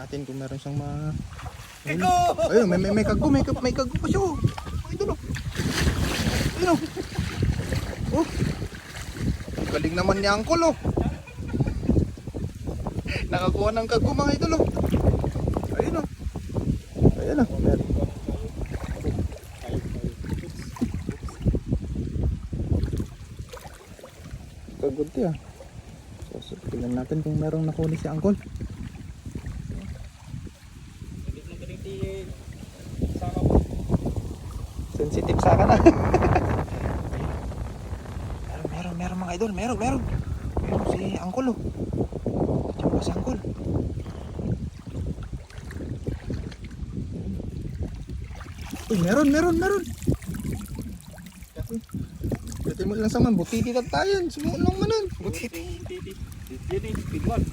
natin kung meron siyang mga... Kago! Ayun, may kago, may kago pa siya. Oh. Ay, idol. Ayun oh. Oh. Galing naman ni Uncle oh. Nakakuha ng kago mga idol oh. Ayun oh. Ayun oh. Meron. Kagod niya. So, tingnan natin kung merong nakuli si Uncle. Sensitive sa akin ah. meron mga idol, meron si Uncle oh. Diyan pa si Uncle. Uy, meron. Dati mo lang sa man, butiti tatayan, sumuot lang manan. Butiti. Yun eh, big one.